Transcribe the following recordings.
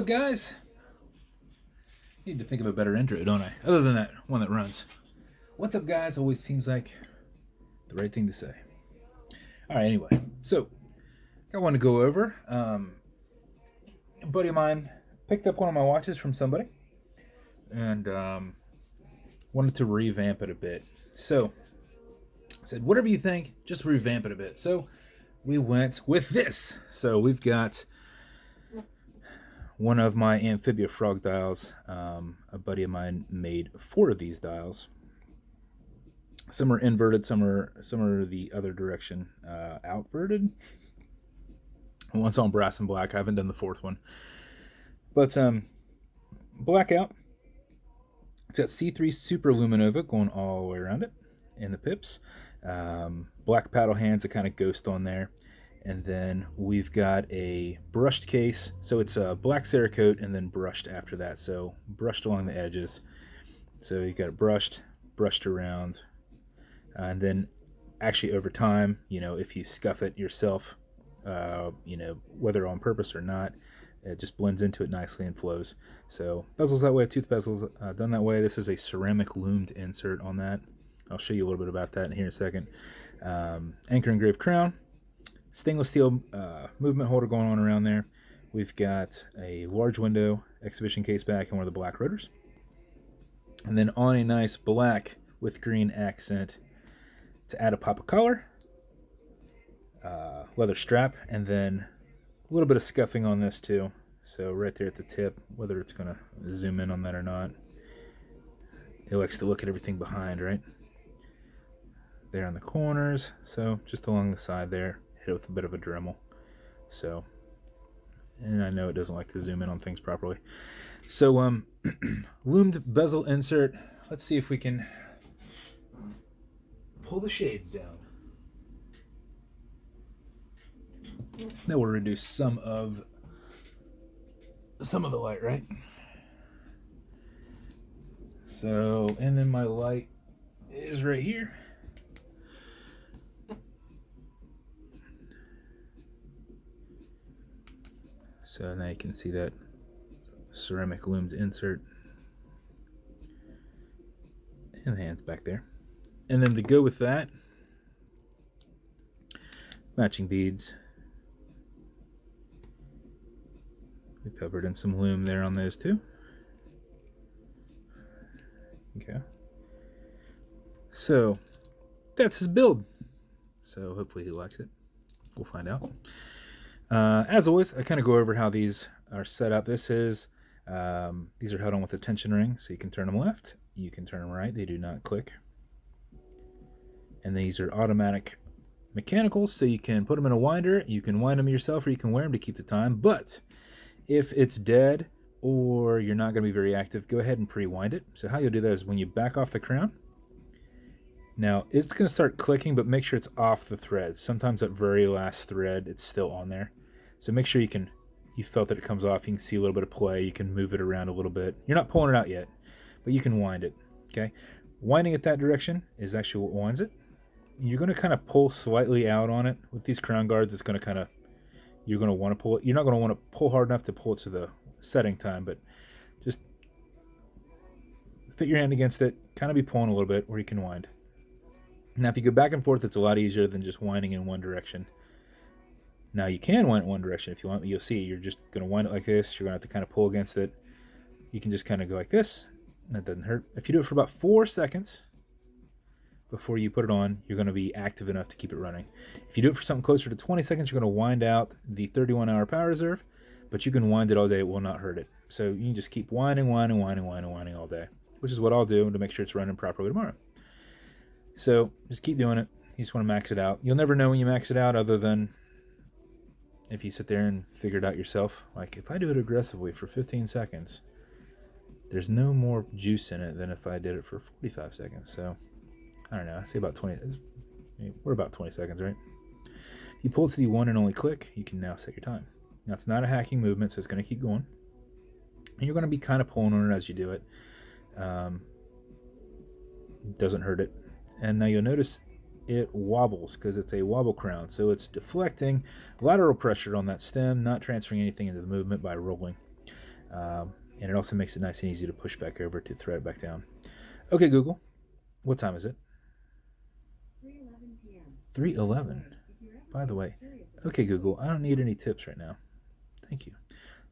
up, guys? Need to think of a better intro, don't I? Other than that one that runs. What's up, guys? Always seems like the right thing to say. All right, anyway. So, I want to go over. A buddy of mine picked up one of my watches from somebody and wanted to revamp it a bit. So, I said, whatever you think, just revamp it a bit. So, we went with this. So, we've got one of my Amphibia Frog dials. A buddy of mine made 4 of these dials. Some are inverted, some are the other direction, outverted. One's on brass and black. I haven't done the 4th one. But blackout. It's got C3 superluminova going all the way around it in the pips. Black paddle hands that kind of ghost on there. And then we've got a brushed case. So it's a black cerakote and then brushed after that. So brushed along the edges. So you got it brushed around. And then actually over time, if you scuff it yourself, whether on purpose or not, it just blends into it nicely and flows. So bezels that way, tooth bezels done that way. This is a ceramic lumed insert on that. I'll show you a little bit about that in here in a second. Anchor engraved crown. Stainless steel movement holder going on around there. We've got a large window, exhibition caseback, and one of the black rotors. And then on a nice black with green accent to add a pop of color, leather strap, and then a little bit of scuffing on this too. So right there at the tip, whether it's going to zoom in on that or not. It likes to look at everything behind, right? There on the corners, so just along the side there. Hit it with a bit of a Dremel. So, and I know it doesn't like to zoom in on things properly. So, lumed bezel insert. Let's see if we can pull the shades down. That will reduce some of the light, right? So, and then my light is right here. So now you can see that ceramic lumed insert. And the hands back there. And then to go with that, matching beads. We covered in some lume there on those too. Okay. So that's his build. So hopefully he likes it. We'll find out. As always, I kind of go over how these are set up. These are held on with a tension ring, so you can turn them left, you can turn them right. They do not click. And these are automatic mechanicals, so you can put them in a winder. You can wind them yourself, or you can wear them to keep the time. But if it's dead or you're not going to be very active, go ahead and pre-wind it. So how you'll do that is when you back off the crown. Now, it's going to start clicking, but make sure it's off the thread. Sometimes that very last thread, it's still on there. So make sure you felt that it comes off. You can see a little bit of play. You can move it around a little bit. You're not pulling it out yet, but you can wind it, okay? Winding it that direction is actually what winds it. You're going to kind of pull slightly out on it. With these crown guards, it's going to kind of, you're going to want to pull it. You're not going to want to pull hard enough to pull it to the setting time, but just fit your hand against it, kind of be pulling a little bit where you can wind. Now, if you go back and forth, it's a lot easier than just winding in one direction. Now, you can wind it one direction if you want. You'll see you're just going to wind it like this. You're going to have to kind of pull against it. You can just kind of go like this. That doesn't hurt. If you do it for about 4 seconds before you put it on, you're going to be active enough to keep it running. If you do it for something closer to 20 seconds, you're going to wind out the 31-hour power reserve, but you can wind it all day. It will not hurt it. So you can just keep winding all day, which is what I'll do to make sure it's running properly tomorrow. So just keep doing it. You just want to max it out. You'll never know when you max it out other than if you sit there and figure it out yourself. Like if I do it aggressively for 15 seconds, there's no more juice in it than if I did it for 45 seconds. So I don't know. I say about 20. We're about 20 seconds, right? If you pull it to the one and only click, you can now set your time. Now it's not a hacking movement, so it's going to keep going. And you're going to be kind of pulling on it as you do it. Doesn't hurt it. And now you'll notice it wobbles because it's a wobble crown. So it's deflecting lateral pressure on that stem, not transferring anything into the movement by rolling. And it also makes it nice and easy to push back over to thread it back down. Okay, Google, what time is it? 3:11 p.m. 3:11. By the way, okay, Google, I don't need any tips right now. Thank you.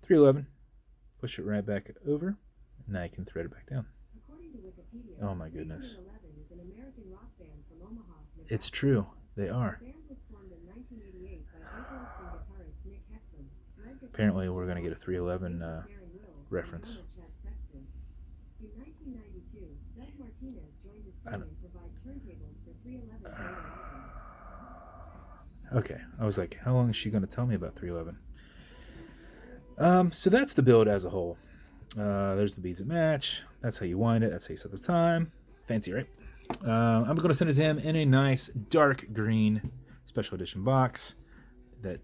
3:11. Push it right back over. Now you can thread it back down. Oh my goodness. Is an American rock band from Omaha, Nebraska. It's true. They are. The band was formed in 1988 by vocalist and guitarist Nick Hexum. Apparently, we're going to get a 3:11 reference. In 1992, Doug Martinez joined the scene and provided turntables for 3:11 albums. Okay, I was like, how long is she going to tell me about 3:11? So that's the build as a whole. There's the beads that match. That's how you wind it. That's how you set the time. Fancy, right? I'm going to send it to him in a nice dark green special edition box that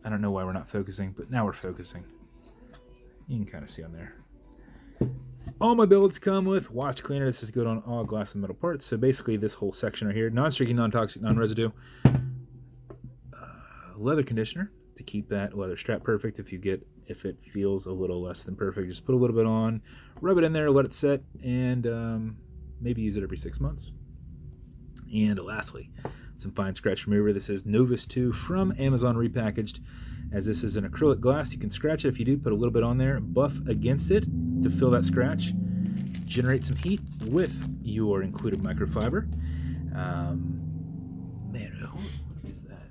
I don't know why we're not focusing, but now we're focusing. You can kind of see on there. All my builds come with watch cleaner. This is good on all glass and metal parts. So basically this whole section right here, non-streaking, non-toxic, non-residue. Leather conditioner to keep that leather strap perfect. If it feels a little less than perfect, just put a little bit on, rub it in there, let it set, and maybe use it every 6 months. And lastly, some fine scratch remover. This is Novus 2 from Amazon repackaged. As this is an acrylic glass, you can scratch it. If you do, put a little bit on there, buff against it to fill that scratch. Generate some heat with your included microfiber. Man, what is that?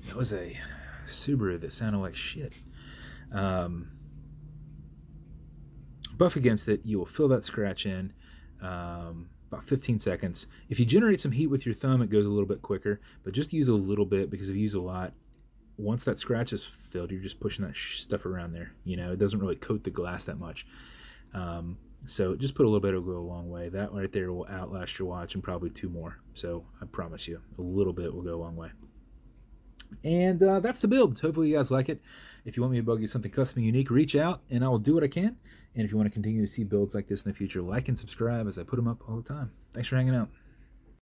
That was a Subaru that sounded like shit. Buff against it, you will fill that scratch in about 15 seconds. If you generate some heat with your thumb, it goes a little bit quicker, but just use a little bit, because if you use a lot, once that scratch is filled, you're just pushing that stuff around there. It doesn't really coat the glass that much. So just put a little bit, it'll go a long way. That right there will outlast your watch and probably 2 more. So I promise you, a little bit will go a long way. And that's the build. Hopefully you guys like it. If you want me to build you something custom and unique, reach out and I will do what I can. And if you want to continue to see builds like this in the future, like and subscribe as I put them up all the time. Thanks for hanging out.